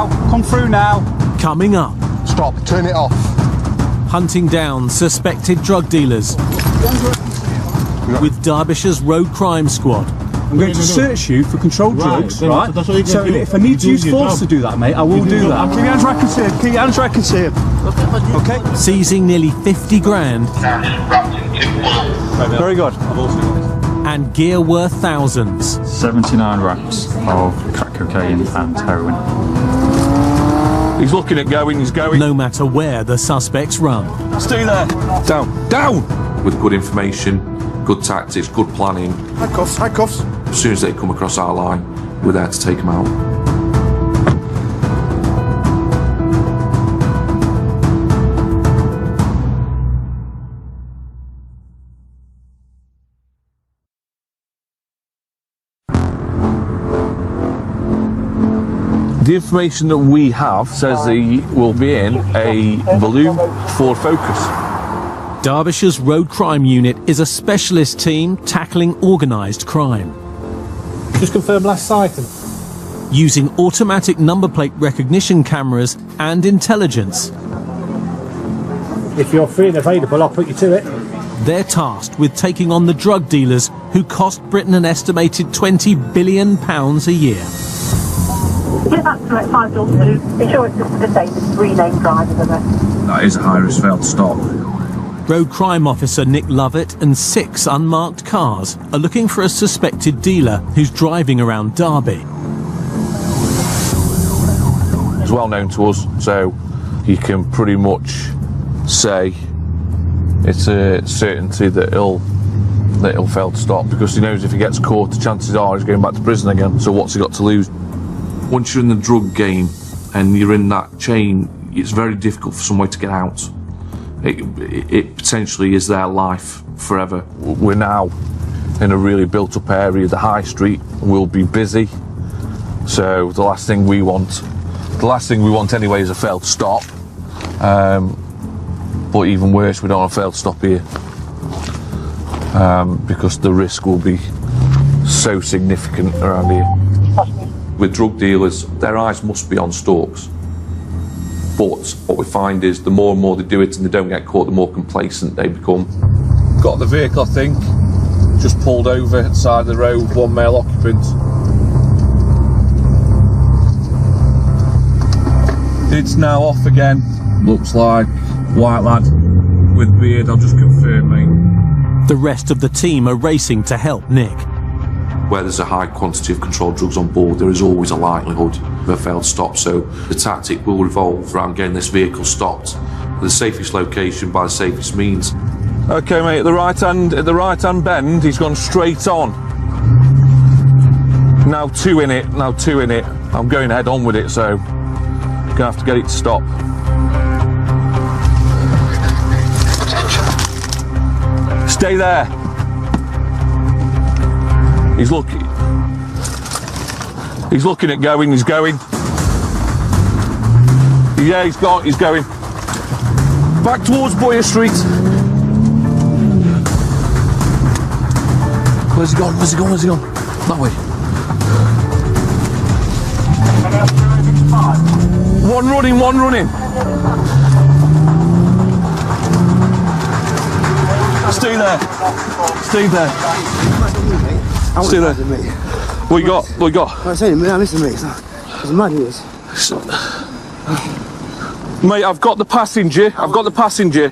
now. Come through now. Coming up. Stop, turn it off. Hunting down suspected drug dealers with Derbyshire's Road Crime Squad. I'm going to search you for controlled drugs, right? So if I need to use force to do that, mate, I will do that. Keep your hands where I can see him. Keep your hands where I can see him. Okay? Seizing nearly 50 grand. Very good. And gear worth thousands. 79 wraps of crack cocaine and heroin. He's looking at going, he's going. No matter where the suspects run. Stay there. Down, down! With good information, good tactics, good planning. Handcuffs, handcuffs. As soon as they come across our line, we're there to take them out. The information that we have says he will be in a balloon Ford Focus. Derbyshire's Road Crime Unit is a specialist team tackling organised crime. Just confirm last sighting. Using automatic number plate recognition cameras and intelligence, If you're free and available, I'll put you to it. they're tasked with taking on the drug dealers who cost Britain an estimated £20 billion a year. Get back to it, 5-2. Ensure it's just the same as 3 lane drivers of it. That is a high-risk failed stop. Road Crime Officer Nick Lovett and 6 unmarked cars are looking for a suspected dealer who's driving around Derby. He's well known to us, so you can pretty much say it's a certainty that he'll fail to stop, because he knows if he gets caught, the chances are he's going back to prison again. So what's he got to lose? Once you're in the drug game and you're in that chain, it's very difficult for someone to get out. It potentially is their life forever. We're now in a really built-up area. The high street will be busy, so the last thing we want anyway is a failed stop. But even worse, we don't want a failed stop here, because the risk will be so significant around here. With drug dealers, their eyes must be on stalks. But what we find is the more and more they do it and they don't get caught, the more complacent they become. Got the vehicle, I think, just pulled over at the side of the road, 1 male occupant. It's now off again. Looks like white lad with beard. I'll just confirm, mate. The rest of the team are racing to help Nick. Where there's a high quantity of controlled drugs on board, there is always a likelihood of a failed stop. So the tactic will revolve around getting this vehicle stopped at the safest location by the safest means. Okay, mate. At the right hand bend, he's gone straight on. Now 2 in it. Now 2 in it. I'm going head on with it, so gonna have to get it to stop. Stay there. He's looking at going, he's going. Yeah, he's going. Back towards Boyer Street. Where's he gone? That way. One running. Stay there. Stay there. What you got? I'm saying, listen, mate. It's mad, he is. Mate, I've got the passenger.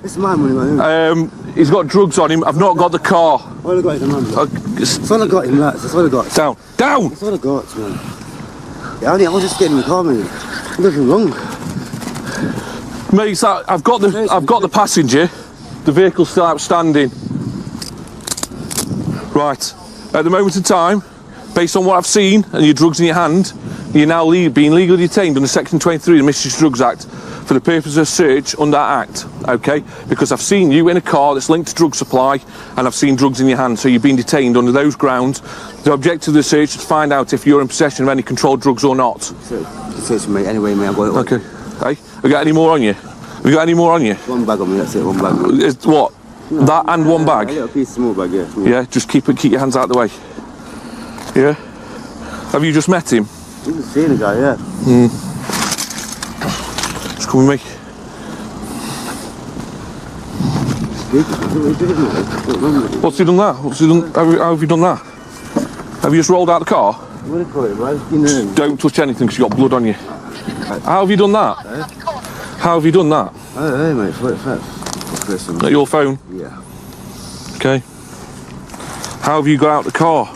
It's my money, man. He's got drugs on him. I've not got the car. All I got is a man. That's all I got him, lads. That's all I got. Down. That's all I got, man. Yeah, I was just getting in the car, man. Nothing wrong. Mate, I've got the passenger. The vehicle's still outstanding. Right. At the moment in time, based on what I've seen and your drugs in your hand, you're now being legally detained under Section 23 of the Mischievous Drugs Act for the purpose of search under that Act, okay? Because I've seen you in a car that's linked to drug supply and I've seen drugs in your hand, so you've been detained under those grounds. The objective of the search is to find out if you're in possession of any controlled drugs or not. Search me anyway, mate. I've got it. Okay. Hey, have you got any more on you? Have you got any more on you? One bag on me, that's it, one bag. Is what? No, that and one bag? A little piece, small bag, yeah. Small. Yeah, just keep your hands out of the way. Yeah? Have you just met him? You've seen the guy, yeah. Come with me. What's he done that? What's he done? How have you done that? Have you just rolled out the car? Don't touch anything because you've got blood on you. How have you done that? How have you done that? Hey, mate, Is that your phone? Yeah. Okay. How have you got out the car?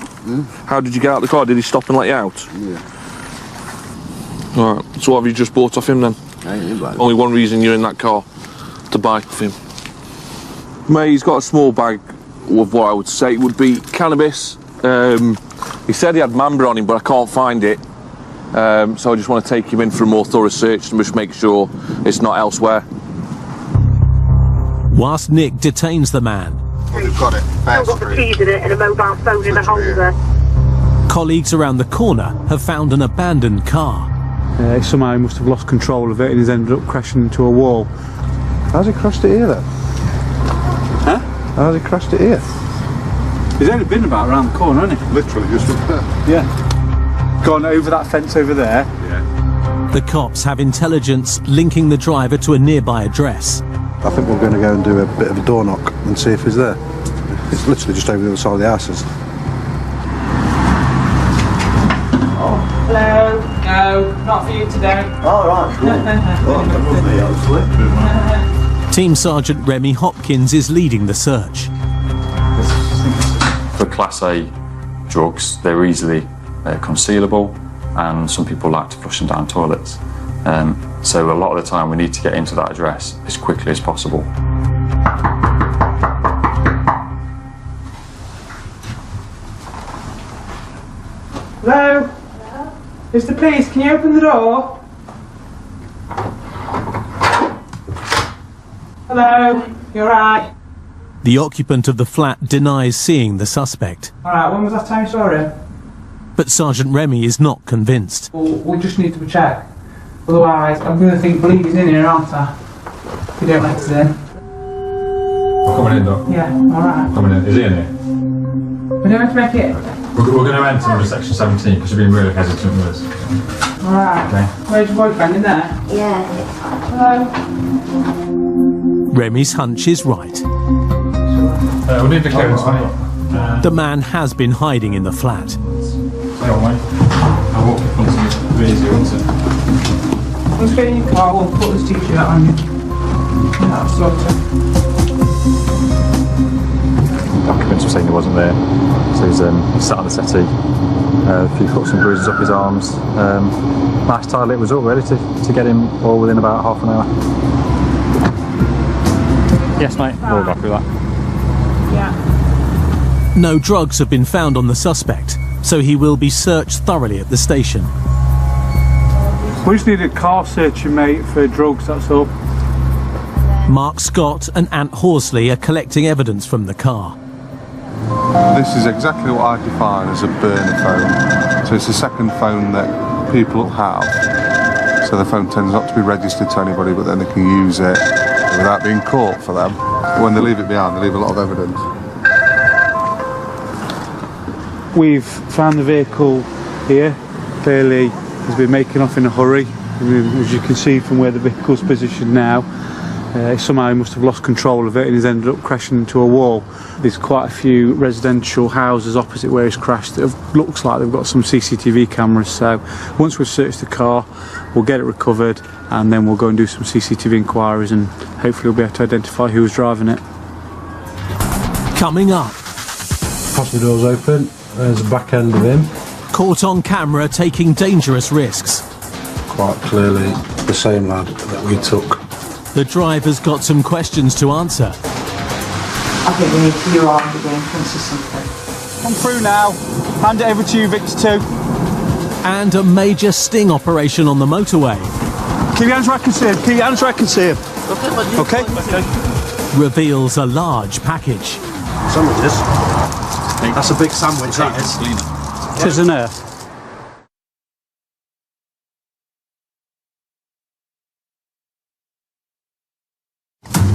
How did you get out the car? Did he stop and let you out? Yeah. Alright, so what have you just bought off him then? Only one reason you're in that car, to buy off him. Mate, he's got a small bag of what I would say would be cannabis. He said he had Mamba on him, but I can't find it. So I just want to take him in for a more thorough search and just make sure it's not elsewhere. Whilst Nick detains the man, We've got it. Still got the keys in it and a mobile phone in a holder. colleagues around the corner have found an abandoned car. Somehow he must have lost control of it and he's ended up crashing into a wall. How's he crashed it here then? Huh? How's he crashed it here? He's only been about around the corner, hasn't he? Literally just up there. Yeah. Gone over that fence over there. Yeah. The cops have intelligence linking the driver to a nearby address. I think we're going to go and do a bit of a door knock and see if he's there. It's literally just over the other side of the houses. Hello. No, not for you today. All right. Cool. Team Sergeant Remy Hopkins is leading the search. For Class A drugs, they're easily concealable, and some people like to flush them down toilets. So a lot of the time we need to get into that address as quickly as possible. Hello? It's the police. Can you open the door? Hello? You alright? The occupant of the flat denies seeing the suspect, Alright, when was that time you saw him? but Sergeant Remy is not convinced. We'll just need to check. Otherwise, I'm going to think Bleedy's in here, aren't I? If you don't let us in. Coming in, though. Yeah, alright. Coming in. Is he in here? We don't have to make it. We're going to enter under section 17 because you're being really hesitant with us. Alright. Okay. Where's your boyfriend? In there? Yeah. Hello? Remy's hunch is right. We need the clearance, mate. The man has been hiding in the flat. Stay on, mate. I'll walk in front of you. It's easy, won't it? Let's get in your car. We'll put this t-shirt on you. That's sorted. Occupants were saying he wasn't there, so he's sat on the settee. A few cuts and bruises up his arms. Nice tidy it was up, ready to get him all within about half an hour. Yes, mate. We'll go through that. Yeah. No drugs have been found on the suspect, so he will be searched thoroughly at the station. We just need a car searching, mate, for drugs, that's all. Mark Scott and Ant Horsley are collecting evidence from the car. This is exactly what I define as a burner phone. So it's the second phone that people have. So the phone tends not to be registered to anybody, but then they can use it without being caught for them. When they leave it behind, they leave a lot of evidence. We've found the vehicle here. Clearly, he's been making off in a hurry. As you can see from where the vehicle's positioned now, somehow he must have lost control of it and he's ended up crashing into a wall. There's quite a few residential houses opposite where he's crashed that looks like they've got some CCTV cameras. So once we've searched the car, we'll get it recovered and then we'll go and do some CCTV inquiries and hopefully we'll be able to identify who was driving it. Coming up, Passenger doors open, there's the back end of him. caught on camera taking dangerous risks. Quite clearly the same lad that we took. The driver's got some questions to answer. I think we need to your arm again. This is something. Come through now. Hand it over to you, Victor 2. And a major sting operation on the motorway. Keep your hands where I can see him. Keep your hands where I can see him. Okay? Reveals a large package. Sandwiches. That's a big sandwich, that is. Isn't it?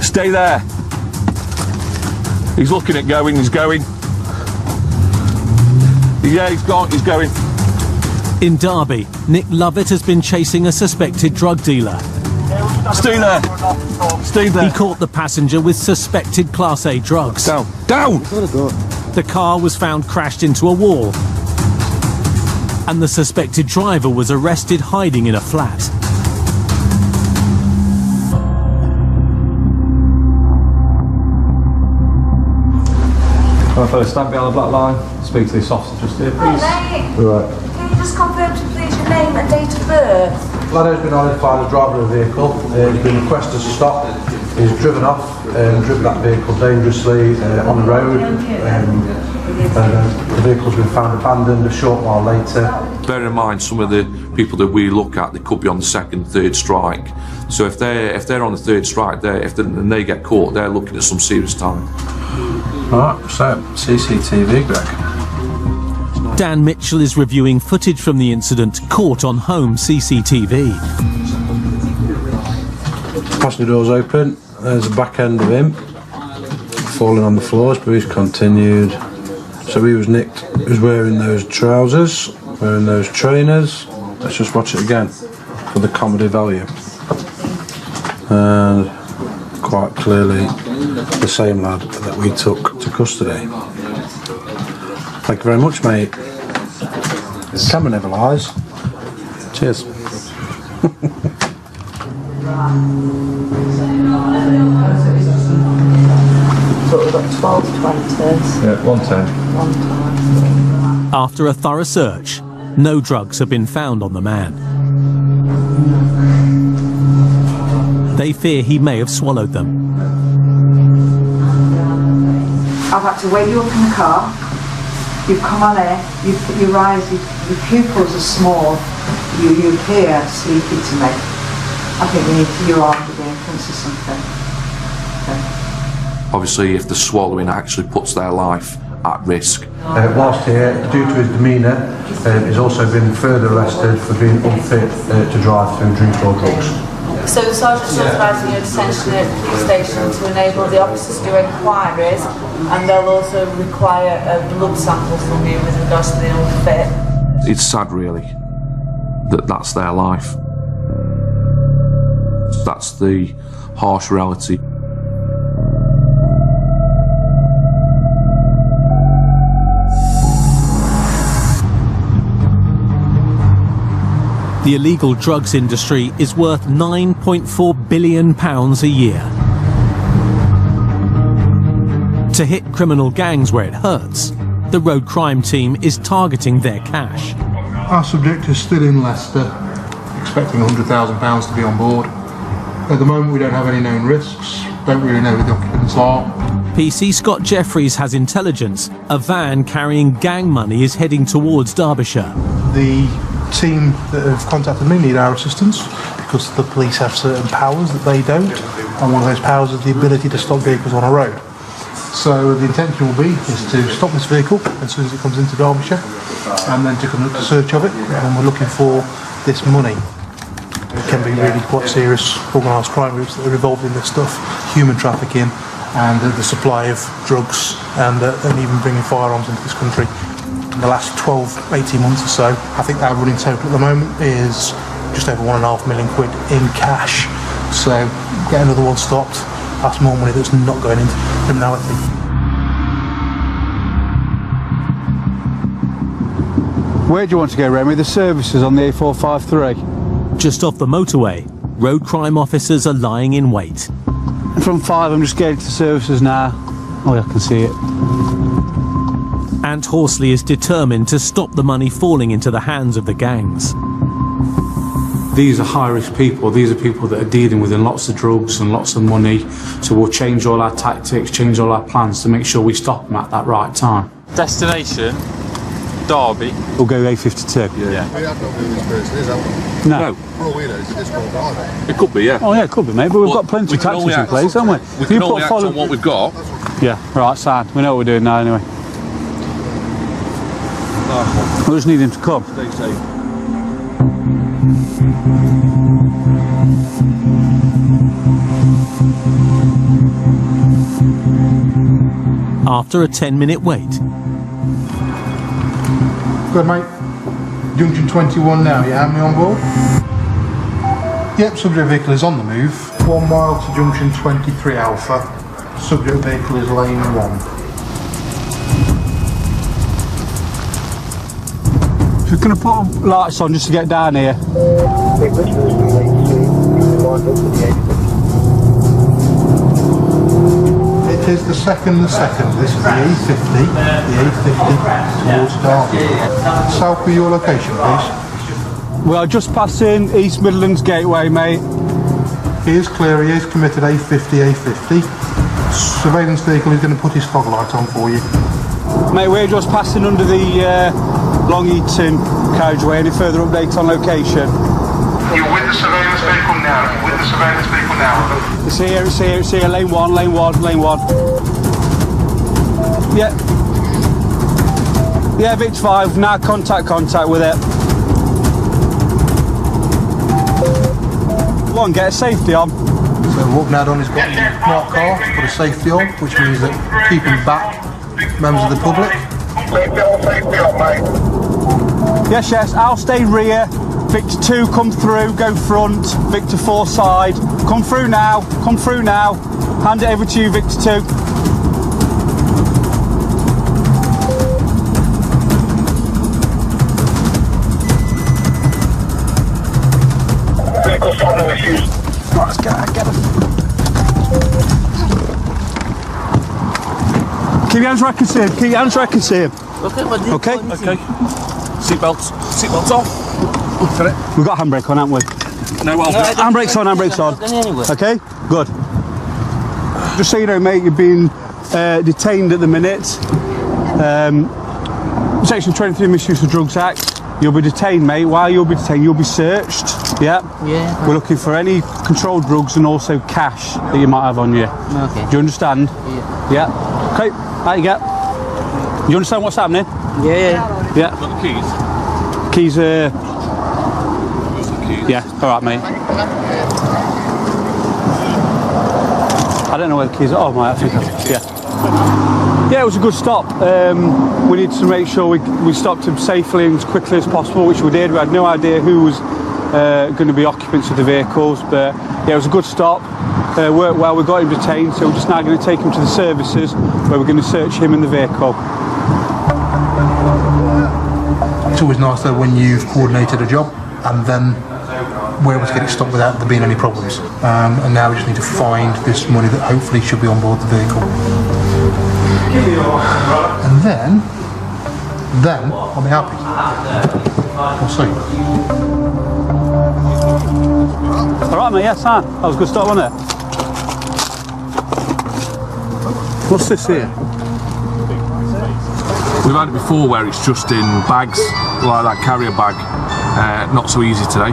Stay there. He's looking at going, he's going. Yeah, he's going. In Derby, Nick Lovett has been chasing a suspected drug dealer. Stay there. Stay there. He caught the passenger with suspected Class A drugs. Down. Down! The car was found crashed into a wall, and the suspected driver was arrested hiding in a flat. Come on, fellas, stand behind the black line. Speak to this officer just here, please. Right. Can you just confirm to please your name and date of birth? Lad has been identified as driver of the vehicle. He's been requested to stop. He's driven off and driven that vehicle dangerously on the road. The vehicle's been found abandoned a short while later. Bear in mind, some of the people that we look at, they could be on the second, third strike. So if they're on the third strike, and they get caught, they're looking at some serious time. Alright, so CCTV, Greg. Dan Mitchell is reviewing footage from the incident caught on home CCTV. Passenger door's open. There's the back end of him falling on the floor. His bruise continued. So he was nicked. He was wearing those trousers, wearing those trainers. Let's just watch it again for the comedy value. And quite clearly the same lad that we took to custody. Thank you very much, mate. Camera never lies. Cheers. So we've got 12 20s. Yeah, 110. After a thorough search, no drugs have been found on the man. They fear he may have swallowed them. I've had to wake you up in the car. You've come on air, you put your eyes, your pupils are small, you appear sleepy to me. I think we need to, your arm to be in front of something. Okay. Obviously, if the swallowing actually puts their life at risk. Whilst here, due to his demeanour, he's also been further arrested for being unfit to drive through drink or drugs. So the sergeant's authorising your detention at the police station to enable the officers to do inquiries, and they'll also require a blood sample from you with regards to the unfit. It's sad, really, that that's their life. That's the harsh reality. The illegal drugs industry is worth £9.4 billion a year. To hit criminal gangs where it hurts, the road crime team is targeting their cash. Our subject is still in Leicester, expecting £100,000 to be on board. At the moment we don't have any known risks, don't really know who the occupants are. PC Scott Jeffries has intelligence. A van carrying gang money is heading towards Derbyshire. The team that have contacted me need our assistance because the police have certain powers that they don't, and one of those powers is the ability to stop vehicles on a road. So the intention will be is to stop this vehicle as soon as it comes into Derbyshire and then to conduct a search of it, and we're looking for this money. It can be really quite serious organised crime groups that are involved in this stuff, human trafficking and the supply of drugs and even bringing firearms into this country. In the last 12-18 months or so, I think our running total at the moment is just over £1.5 million in cash. So get another one stopped, that's more money that's not going into criminality. Where do you want to go, Remy? The services on the A453. Just off the motorway, road crime officers are lying in wait. From 5, I'm just getting to the services now. Oh, I can see it. Ant Horsley is determined to stop the money falling into the hands of the gangs. These are high-risk people. These are people that are dealing with lots of drugs and lots of money. So we'll change all our tactics, change all our plans to make sure we stop them at that right time. Destination, Derby. We'll go A52. Yeah. We have not been this person, is that? No. For all we know, it's a disqual driver. It could be, yeah. Oh yeah, it could be, mate, but we've got plenty of tactics in place, haven't we? We can only act on what we've got. Yeah, right, sad. We know what we're doing now anyway. We just need him to come. Stay safe. After a 10-minute wait. Good, mate. Junction 21 now, you have me on board? Yep, subject vehicle is on the move. 1 mile to junction 23 Alpha. Subject vehicle is lane 1. Just going to put lights on just to get down here. It is the second. This is the A50 towards Derby. South of your location, please. We are just passing East Midlands Gateway, mate. He is clear, he is committed A50. Surveillance vehicle is going to put his fog light on for you. Mate, we're just passing under the Long Eaton carriageway. Any further updates on location? You're with the surveillance vehicle now. It's here. Lane 1. Yeah, Vic 5. Now contact with it. Go on, get a safety on. So what Nad on has got the marked car, put a safety on, which means that keeping back members of the public. Yes, I'll stay rear. Victor 2, come through, go front. Victor 4 side. Come through now. Hand it over to you, Victor 2. Right, let's get him. Keep your hands where I can see him. Okay. Seatbelts off. Got it. We've got handbrake on, haven't we? No, well, handbrake's on. Okay, good. Just so you know, mate, you're being detained at the minute. Section 23 Misuse of Drugs Act. You'll be detained, mate. While you'll be detained, you'll be searched. Yeah. We're looking for any controlled drugs and also cash that you might have on you. Okay. Do you understand? Yeah. Okay. There you go. You understand what's happening? Yeah. Got the keys. Keys. Yeah. All right, mate. I don't know where the keys are. Oh, my. I think. Yeah, it was a good stop. We need to make sure we stopped him safely and as quickly as possible, which we did. We had no idea who was going to be occupants of the vehicles, but yeah, it was a good stop. Worked well, we got him detained, so we're just now going to take him to the services where we're going to search him and the vehicle. It's always nice though when you've coordinated a job and then we're able to get it stopped without there being any problems. And now we just need to find this money that hopefully should be on board the vehicle. And then I'll be happy. We'll see. Alright, mate, yes, that was a good start, wasn't it? What's this here? We've had it before where it's just in bags, like that carrier bag. Not so easy today.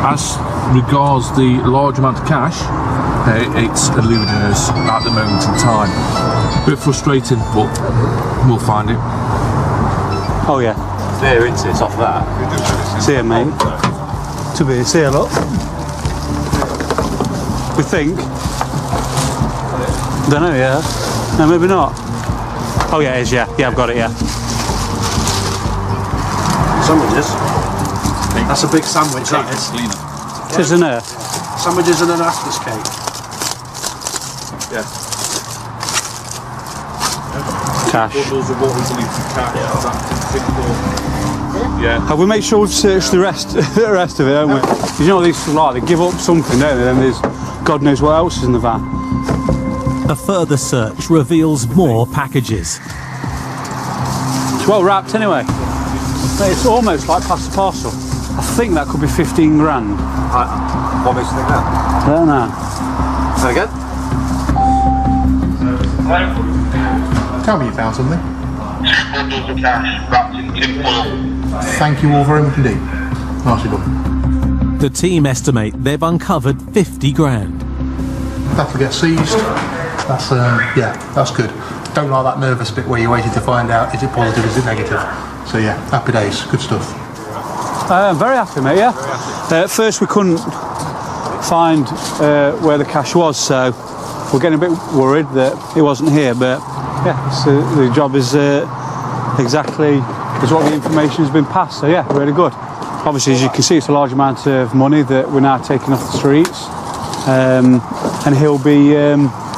As regards the large amount of cash, it's eluding us at the moment in time. A bit frustrating, but we'll find it. Oh yeah. There, it's off that. See ya, mate. To be, see ya, look. We think. Don't know, yeah. No, maybe not. Oh yeah, it is, yeah. Yeah, I've got it, yeah. Sandwiches. That's a big sandwich, that is. It is, isn't it? Sandwiches and an Asper's cake. Yeah. Cash. Bundles of what we believe to cash. Yeah. Have we made sure we've searched the rest of it, haven't we? You know these like they give up something, don't they? Then there's God knows what else is in the van. A further search reveals more packages. It's well wrapped anyway. It's almost like past the parcel. I think that could be 15 grand. What makes you think that? I don't know. Say again? Tell me you found something. 2 bundles of cash wrapped in tin foil. Thank you all very much indeed. Nicely done. The team estimate they've uncovered 50 grand. That'll get seized. That's yeah, that's good. Don't like that nervous bit where you're waiting to find out is it positive, is it negative. So yeah, happy days, good stuff. I'm very happy, mate, yeah. At first we couldn't find where the cash was, so we're getting a bit worried that it wasn't here, but yeah, the job is exactly as what the information has been passed, so yeah, really good. obviously, as you can see, it's a large amount of money that we're now taking off the streets, and he'll be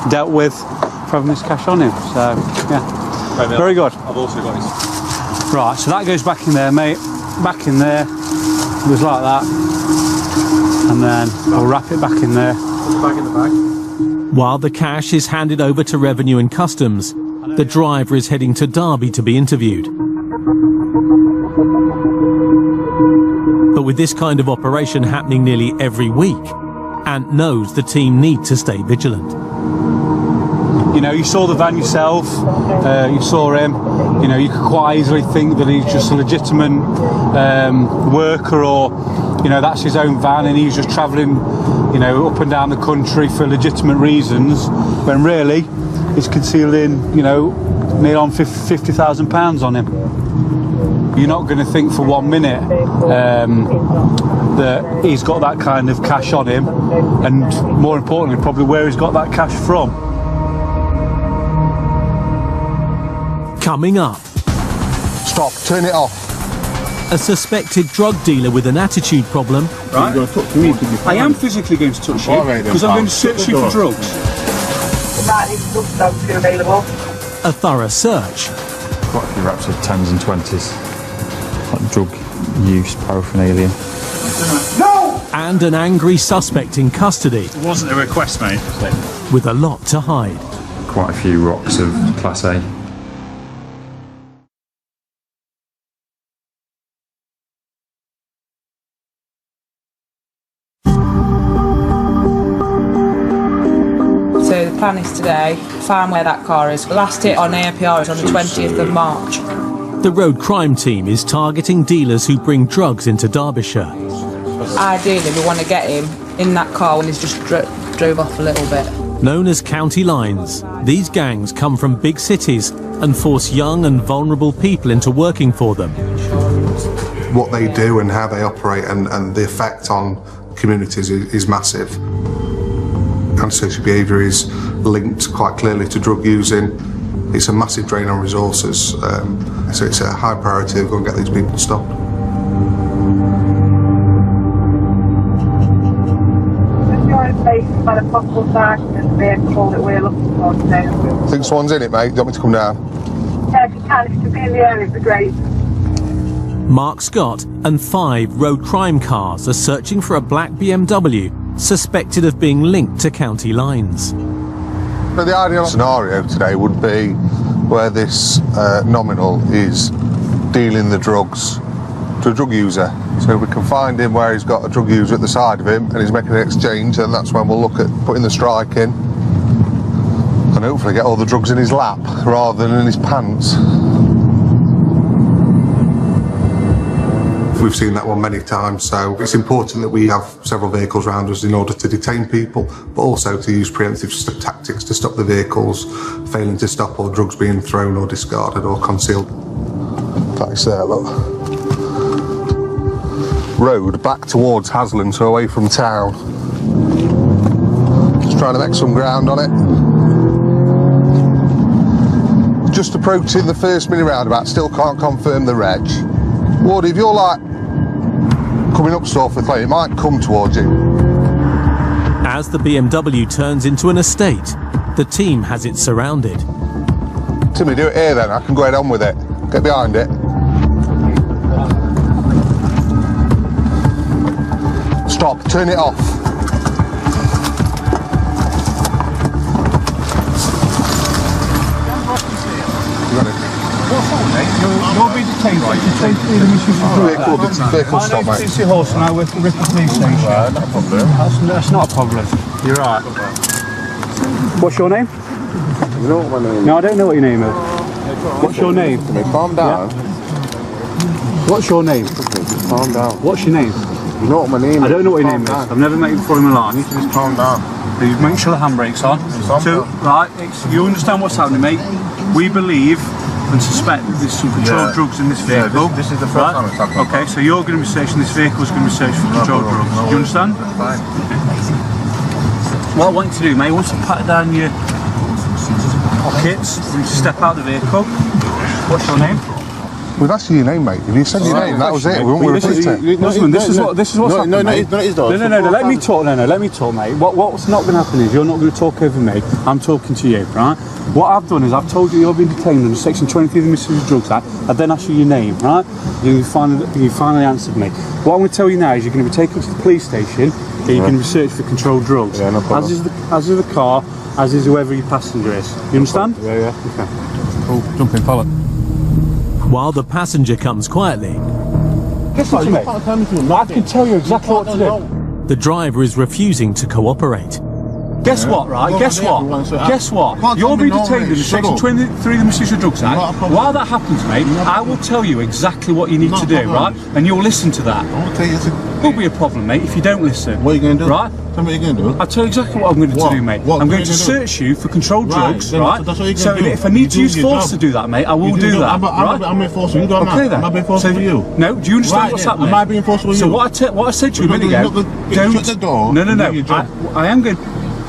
dealt with for having this cash on him. So, yeah, very good. I've also got his. Right, so that goes back in there, mate. Back in there, just like that, and then we'll wrap it back in there. Back in the bag. While the cash is handed over to Revenue and Customs, the driver is heading to Derby to be interviewed. But with this kind of operation happening nearly every week, Ant knows the team need to stay vigilant. You know, you saw the van yourself, you saw him, you know, you could quite easily think that he's just a legitimate worker, or, you know, that's his own van and he's just travelling, you know, up and down the country for legitimate reasons, when really he's concealing, you know, near on £50,000 on him. You're not going to think for 1 minute that he's got that kind of cash on him, and more importantly, probably where he's got that cash from. Coming up. Stop, turn it off. A suspected drug dealer with an attitude problem. Right? You're going to touch me, I am physically going to touch you, because I'm going to search you for drugs. Available. A thorough search. Quite a few wraps of 10s and 20s. Like drug use, paraphernalia. No! And an angry suspect in custody. It wasn't a request, mate. With a lot to hide. Quite a few rocks of Class A. So the plan is today, find where that car is. Last hit on APR is on the 20th of March. The road crime team is targeting dealers who bring drugs into Derbyshire. Ideally, we want to get him in that car when he's just drove off a little bit. Known as county lines, these gangs come from big cities and force young and vulnerable people into working for them. What they do and how they operate and the effect on communities is massive. Antisocial behaviour is linked quite clearly to drug using. It's a massive drain on resources, so it's a high priority to go and get these people stopped. By the possible accident vehicle that we're looking for today. I think someone's in it, mate. Do you want me to come down? Yeah, if you can, if you can be in the area, it'd be great. Mark Scott and 5 road crime cars are searching for a black BMW suspected of being linked to county lines. So the ideal scenario today would be where this nominal is dealing the drugs to a drug user. So if we can find him where he's got a drug user at the side of him and he's making an exchange, then that's when we'll look at putting the strike in and hopefully get all the drugs in his lap rather than in his pants. We've seen that one many times, so it's important that we have several vehicles around us in order to detain people, but also to use preemptive tactics to stop the vehicles failing to stop or drugs being thrown or discarded or concealed. That's there, look. Road back towards Haslam, so away from town. Just trying to make some ground on it. Just approaching the first mini roundabout, still can't confirm the reg. Woody, if you're like coming up Stortford Lane, it might come towards you. As the BMW turns into an estate, the team has it surrounded. Timmy, do it here then, I can go head on with it. Get behind it. Stop, turn it off. You got it. You'll be detained. Vehicle stop, mate. It's your horse and I work at Ripple Police Station. Not a problem. That's not a problem. You're right. What's your name? You know what my name is? No, I don't know what your name is. What's your name? Calm down. Yeah. What's your name? Calm down. What's your name? You know what my name is? I don't know what your name is. I've never met you before in my life. You need to just calm down. You make sure the handbrake's on. So, right, you understand what's happening, mate? We believe and suspect that there's some controlled drugs in this vehicle. Yeah, this is the first time it's happening. Okay, so you're going to be searching this vehicle, is going to be searched for controlled drugs. Do you understand? Fine. What I want you to do, mate, once you pat down your pockets, you need to step out of the vehicle. What's your name? We've asked you your name, mate. If you said your name, that was it. We won't repeat it. This is what's happening, mate. No, let me talk. No, let me talk, mate. What's not going to happen is you're not going to talk over me. I'm talking to you, right? What I've done is I've told you you've been detained under Section 23 of the Misuse of Drugs Act. I then asked you your name, right? You finally answered me. What I'm going to tell you now is you're going to be taken to the police station and you're going to be searched for controlled drugs. Yeah, no problem. As is the car, as is whoever your passenger is. You understand? Yeah. Okay. Cool. Jump in, follow. While the passenger comes quietly, Guess what, mate? I can tell you exactly what to do. the driver is refusing to cooperate. Guess what, right? Guess what? Guess what? You'll be detained under Section 23 of the Misuse of Drugs Act. While that happens, mate, I will tell you exactly what you need to do, right? And you'll listen to that. There'll be a problem, mate, if you don't listen. What are you going to do? Right? Tell me what you're going to do. I'll tell you exactly what I'm going to do, mate. I'm going to search you for controlled drugs, right? So if I need to use force to do that, mate, I will do that, right? I'm being forceful. You don't Okay then. Am I being forceful for you? No, do you understand what's happening? Am I being forceful for you? So what I said to you a minute ago, don't... Shut the door. No. I am going...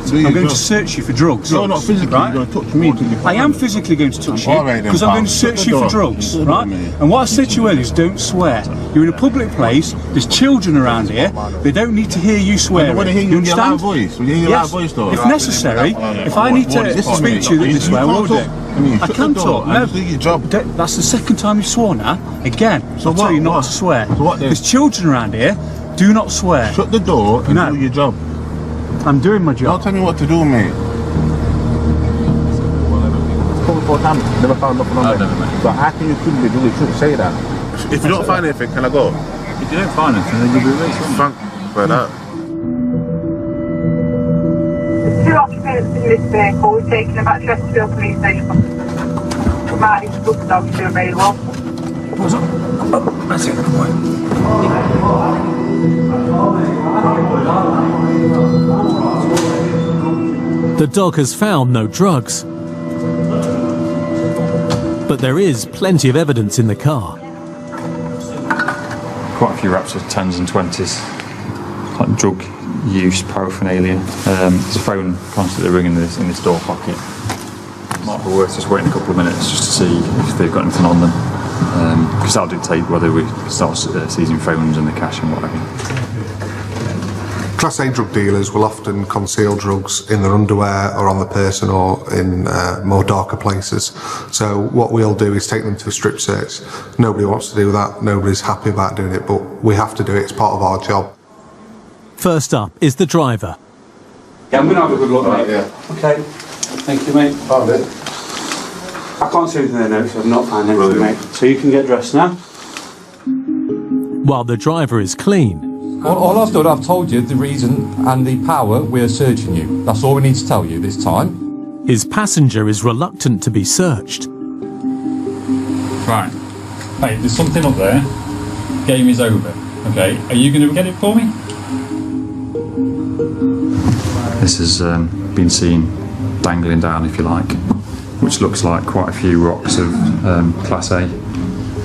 I'm going to search you for drugs. You're not physically going to touch me. I am physically going to touch you because I'm going to search you for drugs, right? And what I said to you earlier is don't swear. You're in a public place, there's children around here, they don't need to hear you swearing. You understand? Yes, if necessary, if I need to speak to you this way, I will do. I can talk. No, that's the second time you've sworn now. Again, I'll tell you not to swear. There's children around here, do not swear. Shut the door and do your job. I'm doing my job. Don't tell me what to do, mate. Never found nothing on there. But how can you quickly do it? You shouldn't say that. If you don't find anything, can I go? If you don't find anything, then you'll be released. Thank you for that. The two occupants in this vehicle were taken about Chesterfield Police Station. We might need to book dogs to available. What's up? Oh, that's it, good point. The dog has found no drugs. But there is plenty of evidence in the car. Quite a few wraps of 10s and 20s. Like drug use, paraphernalia. There's a phone constantly ringing in this door pocket. Might be worth just waiting a couple of minutes just to see if they've got anything on them. Because that'll dictate whether we start seizing phones and the cash and whatever. Class A drug dealers will often conceal drugs in their underwear or on the person or in more darker places. So what we'll do is take them to a strip search. Nobody wants to do that. Nobody's happy about doing it, but we have to do it. It's part of our job. First up is the driver. Yeah, I'm going to have a good look, mate. Yeah. Okay. Thank you, mate. Found it. I can't see anything there now, so I've not found anything, mate. So you can get dressed now. While the driver is clean. All I've done, I've told you the reason and the power we're searching you. That's all we need to tell you this time. His passenger is reluctant to be searched. Right. Hey, there's something up there. Game is over. Okay, are you going to get it for me? This has been seen dangling down, if you like, which looks like quite a few rocks of Class A.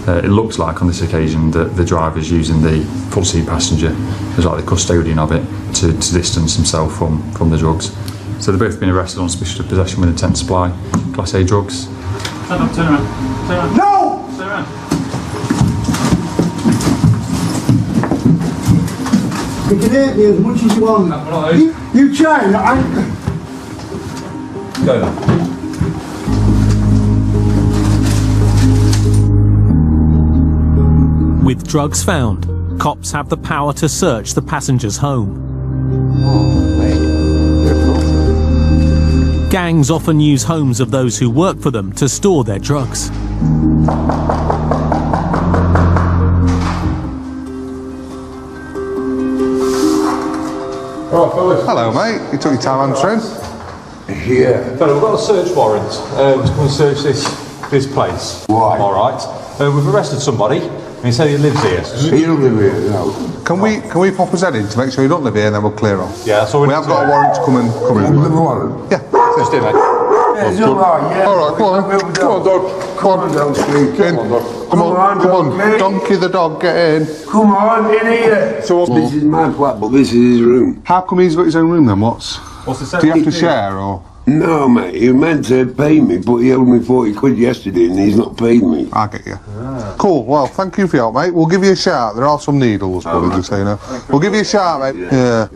It looks like on this occasion that the driver's using the front seat passenger as like the custodian of it to distance himself from the drugs. So they've both been arrested on suspicion of possession with intent to supply Class A drugs. Turn around. No! Turn around. You can hate me as much as you want. You try, Go then. With drugs found, cops have the power to search the passenger's home. Gangs often use homes of those who work for them to store their drugs. Hello, mate. You took your time answering. Yeah. Fellow, we've got a search warrant to come and search this place. Why? All right. We've arrested somebody, and he said he lives here. He don't live here, no. Can we pop us in to make sure you don't live here and then we'll clear off? Yeah, that's all we have got a warrant to come in. You live a warrant? Yeah. Just in, mate. Yeah, it's all right, yeah. All right, come on. Come on, dog. Come on, don't sneak in. Come on. Donkey the dog, get in. Come on, in here. So this is my flat, but this is his room. How come he's got his own room then? What's the do you have to share or? No, mate, he meant to pay me, but he owed me 40 quid yesterday and he's not paid me. I get you. Cool, well, thank you for your help, mate. We'll give you a shout. There are some needles, but just so you know. We'll give you a shout, mate. Yeah.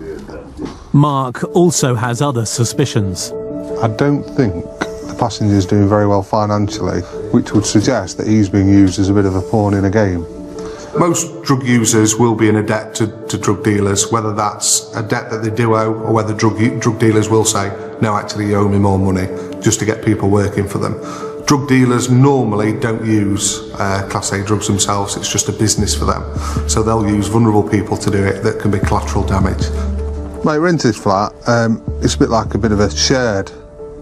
Mark also has other suspicions. I don't think the passenger's doing very well financially, which would suggest that he's being used as a bit of a pawn in a game. Most drug users will be in a debt to drug dealers, whether that's a debt that they do owe or whether drug dealers will say, no, actually you owe me more money, just to get people working for them. Drug dealers normally don't use Class A drugs themselves, it's just a business for them. So they'll use vulnerable people to do it that can be collateral damage. Mate, we're into his flat. It's a bit like a bit of a shared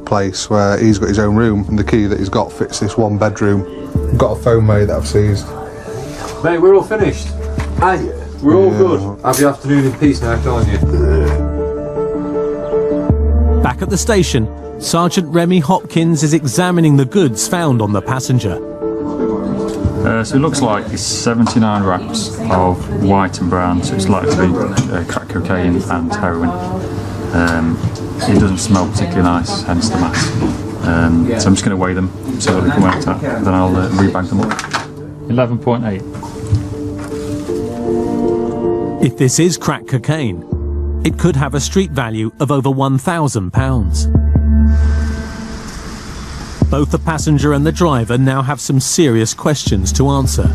place where he's got his own room and the key that he's got fits this one bedroom. I've got a phone, mate, that I've seized. Mate, we're all finished. Are you? We're all good. Have the afternoon in peace now, can't you? Back at the station, Sergeant Remy Hopkins is examining the goods found on the passenger. So it looks like it's 79 wraps of white and brown, so it's likely to be crack cocaine and heroin. It doesn't smell particularly nice, hence the mass. So I'm just going to weigh them, see what they come out at, then I'll rebag them up. 11.8. If this is crack cocaine, it could have a street value of over £1,000. Both the passenger and the driver now have some serious questions to answer.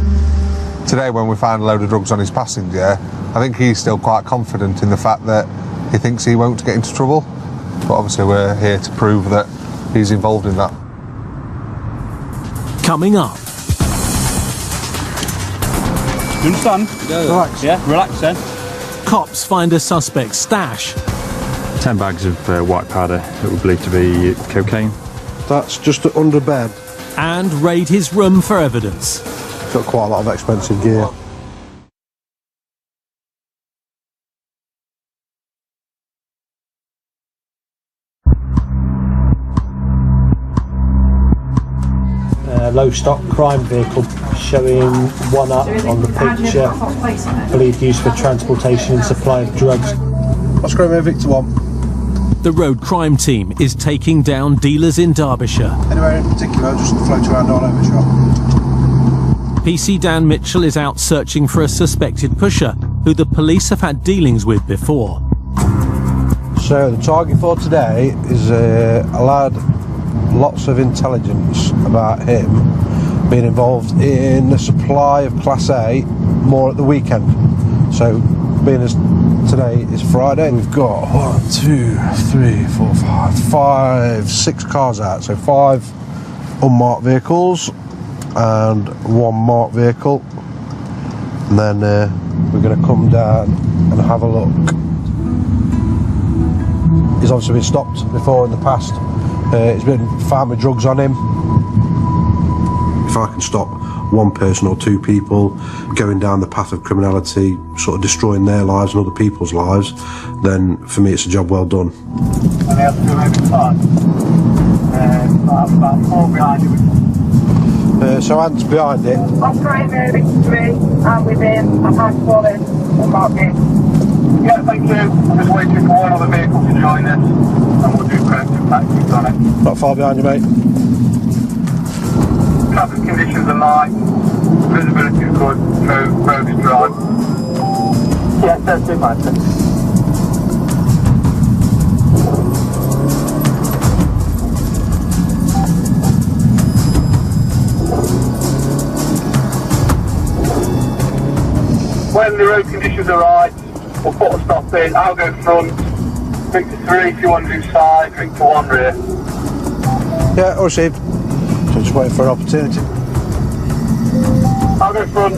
Today, when we found a load of drugs on his passenger, I think he's still quite confident in the fact that he thinks he won't get into trouble. But obviously we're here to prove that he's involved in that. Coming up. You understand? Relax. Yeah, relax then. Cops find a suspect's stash. 10 bags of white powder that we believe to be cocaine. That's just under bed. And raid his room for evidence. Got quite a lot of expensive gear. Low stock crime vehicle showing one up on the picture, believed used for transportation and supply of drugs. What's Romeo Victor 1? The road crime team is taking down dealers in Derbyshire. Anywhere in particular, just float around all over shop. PC Dan Mitchell is out searching for a suspected pusher who the police have had dealings with before. So the target for today is a lad, lots of intelligence about him being involved in the supply of Class A more at the weekend. So being as today is Friday, we've got 6 cars out, so 5 unmarked vehicles and 1 marked vehicle, and then we're going to come down and have a look. He's obviously been stopped before in the past. He's been found with drugs on him. If I can stop one person or 2 people going down the path of criminality, sort of destroying their lives and other people's lives, then for me it's a job well done. About 4 behind you. So Ant's behind it. Operator victory, I'm with him. I'm back for him. I'm back in. Yeah, thank you. I'm just waiting for one other vehicle to join us, and we'll do corrective tactics on it. Not far behind you, mate. Traffic conditions are nice. Visibility is good. Road is dry. Yeah, that's it, mate. When the road conditions are right, we'll put a stop in. I'll go front. Drink to 3 if you want to do side. Drink to 1 rear. Yeah, all received. So just waiting for an opportunity. I'll go front.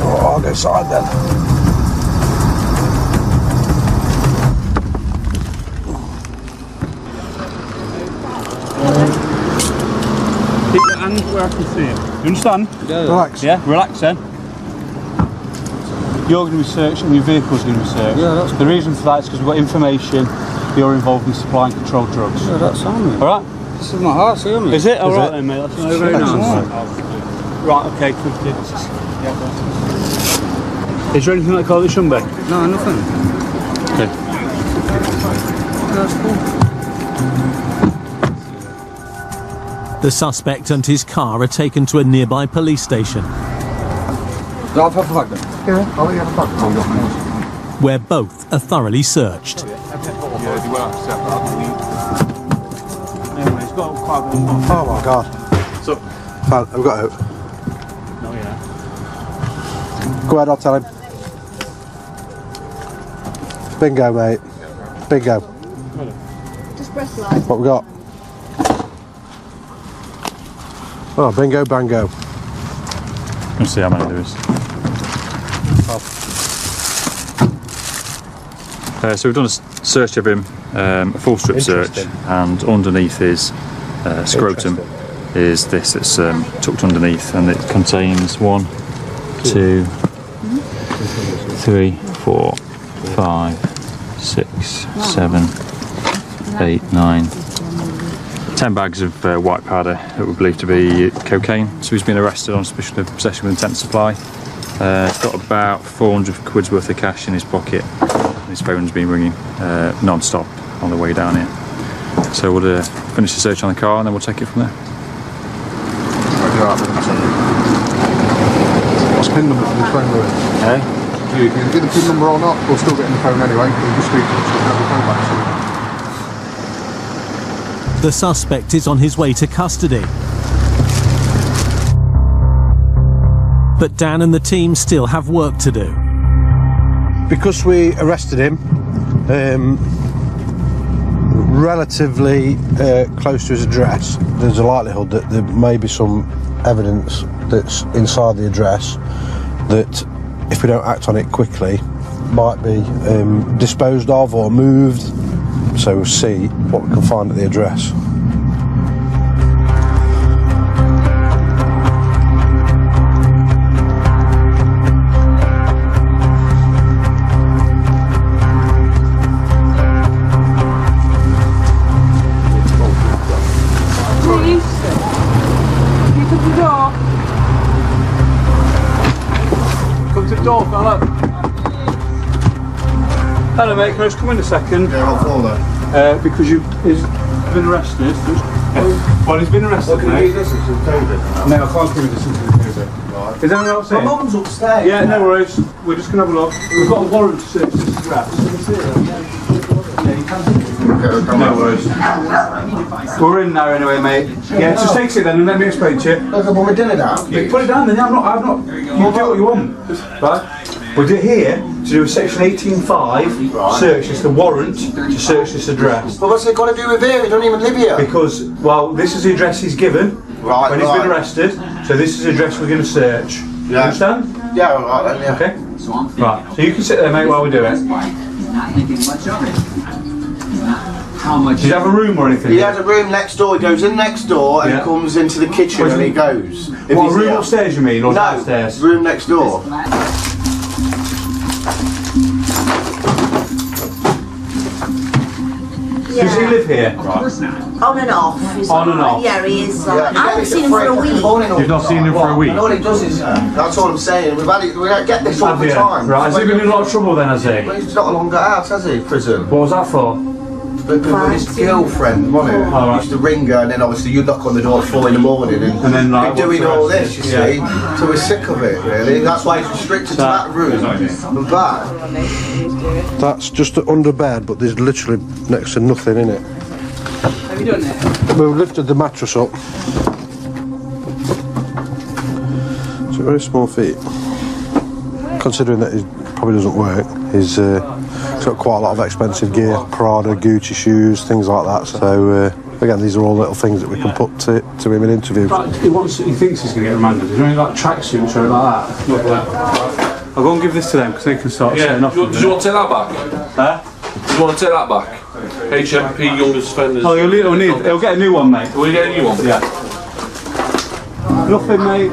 Oh, I'll go side then. Keep your hand where I can see it. You understand? Yeah. Relax. Yeah, relax then. You're going to be searched and your vehicle's going to be searched. Yeah, that's the reason for that is because we've got information you're involved in supplying controlled drugs. Yeah, that's on me. Alright? This is my house here, mate. Is it? Alright then, mate. That's very nice. Right, okay, quickly. Yeah, is there anything like call it shouldn't be? No, nothing. Okay. The suspect and his car are taken to a nearby police station, where both are thoroughly searched. Oh my God. So, I've got out. No, yeah. Go ahead, I'll tell him. Bingo, mate. Bingo. Just press live. What we got? Oh, bingo, bango. Let's see how many there is. So we've done a search of him, a full strip search, and underneath his scrotum is this that's tucked underneath, and it contains 1, 2, 3, 4, 5, 6, 7, 8, 9, 10 bags of white powder that we believe to be cocaine. So he's been arrested on suspicion of possession with intent to supply. He's got about 400 quid's worth of cash in his pocket. His phone's been ringing non-stop on the way down here. So we'll finish the search on the car and then we'll take it from there. What's PIN number for the phone, Louis? Hey? You can get the PIN number or not, we'll still get in the phone anyway. We'll just need to have the phone back soon. The suspect is on his way to custody. But Dan and the team still have work to do. Because we arrested him relatively close to his address, there's a likelihood that there may be some evidence that's inside the address that, if we don't act on it quickly, might be disposed of or moved. So we'll see what we can find at the address. Door, fella. Hello mate, can I just come in a second? Yeah, I'll follow that. Because he's been arrested. Well, he's been arrested, mate. No, I can't give you this into the COVID. Is anyone else here? My mum's upstairs. Yeah, no worries. We're just going to have a look. We've got a warrant to search this address. No worries. We're in there anyway, mate. Yeah, just take it then and let me explain to you. Look, I put my dinner down. You put it down then, I've not. You do what you want. Right? We're here to do a section 18.5 search. It's the warrant to search this address. But what's it got to do with here? He don't even live here. Because, well, this is the address he's given when he's been arrested. So this is the address we're going to search. You understand? Yeah, alright then, yeah. Okay. Right, so you can sit there, mate, while we do it. Did you have a room or anything? He has a room next door. He goes in next door and comes into the kitchen and he goes. What, a room upstairs you mean, or downstairs? Room next door. Does he live here? On and off. On and off? Yeah, he is. I haven't seen him for a week. You've not seen him for a week? All he does is, that's all I'm saying. We get this all the time. Right, has he been in a lot of trouble then, has he? Well, he's not long got out, has he? Prison. What was that for? With his girlfriend, wasn't it? He used to ring her, and then obviously you'd knock on the door at 4 in the morning, and then like, be doing all this, you see. So we're sick of it, really. That's why he's restricted to that room and back. That's just under bed, but there's literally next to nothing in it. Have you done it? We've lifted the mattress up. It's a very small feet. Considering that it probably doesn't work, he's got quite a lot of expensive gear, Prada, Gucci shoes, things like that. So again, these are all little things that we can put to him in interview. He thinks he's going to get remanded. Is there any like tracksuits or something like that? Look at that. I'll go and give this to them because they can start setting off. Do you want to take that back? Huh? Do you want to take that back? HMP Youngest Offenders. Oh, he'll get a new one, mate. Will you get a new one? Yeah. Nothing, mate.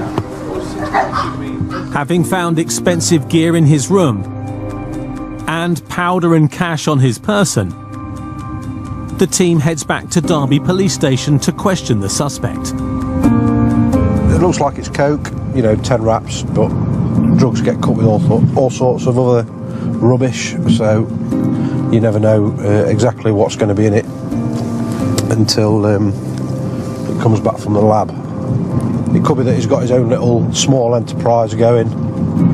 Having found expensive gear in his room and powder and cash on his person, the team heads back to Derby Police Station to question the suspect. It looks like it's coke, 10 wraps, but drugs get cut with all sorts of other rubbish, so you never know exactly what's going to be in it until it comes back from the lab. It could be that he's got his own little small enterprise going.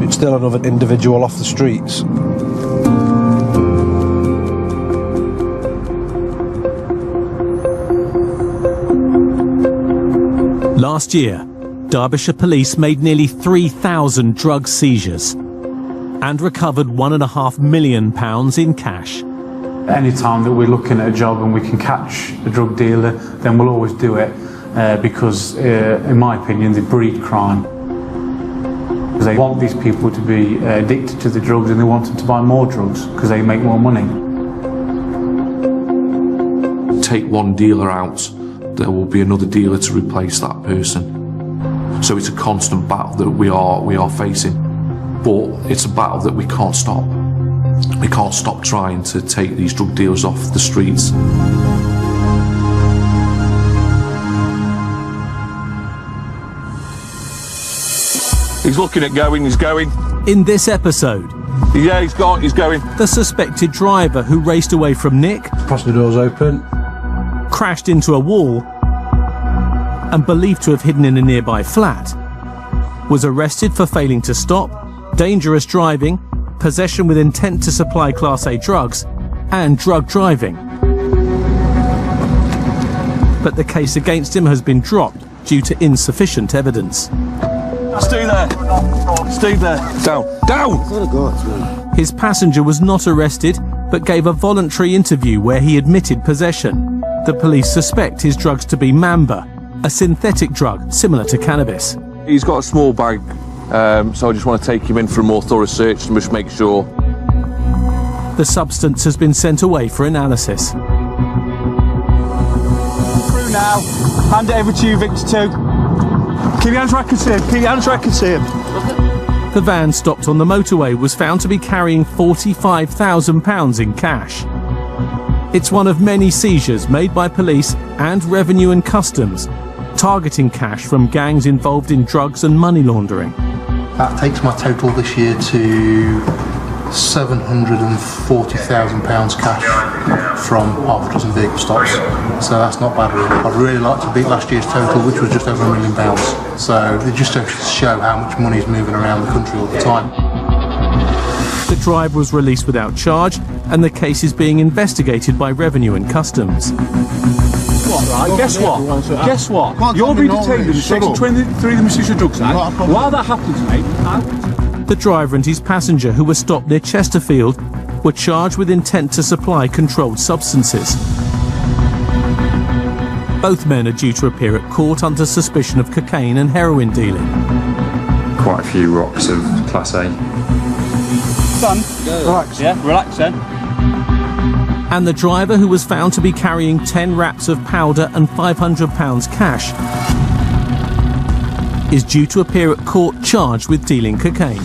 It's still another individual off the streets. Last year, Derbyshire Police made nearly 3,000 drug seizures and recovered £1.5 million in cash. Any time that we're looking at a job and we can catch a drug dealer, then we'll always do it because, in my opinion, they breed crime. Because they want these people to be addicted to the drugs and they want them to buy more drugs because they make more money. Take one dealer out, there will be another dealer to replace that person. So it's a constant battle that we are facing, but it's a battle that we can't stop. We can't stop trying to take these drug dealers off the streets. He's looking at going, he's going. In this episode, yeah, he's going. The suspected driver who raced away from Nick, passenger doors open, crashed into a wall and believed to have hidden in a nearby flat, was arrested for failing to stop, dangerous driving, possession with intent to supply Class A drugs, and drug driving. But the case against him has been dropped due to insufficient evidence. Stay there. Stay there. Down. His passenger was not arrested, but gave a voluntary interview where he admitted possession. The police suspect his drugs to be Mamba, a synthetic drug similar to cannabis. He's got a small bag, so I just want to take him in for a more thorough search and just make sure. The substance has been sent away for analysis. Through now. Hand it over to you, Victor 2. Keep your hands where I can see him. Keep your hands where I can see him. The van stopped on the motorway was found to be carrying £45,000 in cash. It's one of many seizures made by police and Revenue and Customs, targeting cash from gangs involved in drugs and money laundering. That takes my total this year to £740,000 cash from half a dozen vehicle stops. So that's not bad really. I'd really like to beat last year's total, which was just over £1 million. So it just goes to show how much money is moving around the country all the time. The driver was released without charge and the case is being investigated by Revenue and Customs. Guess what? You'll be detained in Section 23 of the Misuse of Drugs Act. While that happens, mate, the driver and his passenger, who were stopped near Chesterfield, were charged with intent to supply controlled substances. Both men are due to appear at court under suspicion of cocaine and heroin dealing. Quite a few rocks of Class A. Son, relax. Yeah, relax then. And the driver, who was found to be carrying 10 wraps of powder and £500 cash, is due to appear at court charged with dealing cocaine.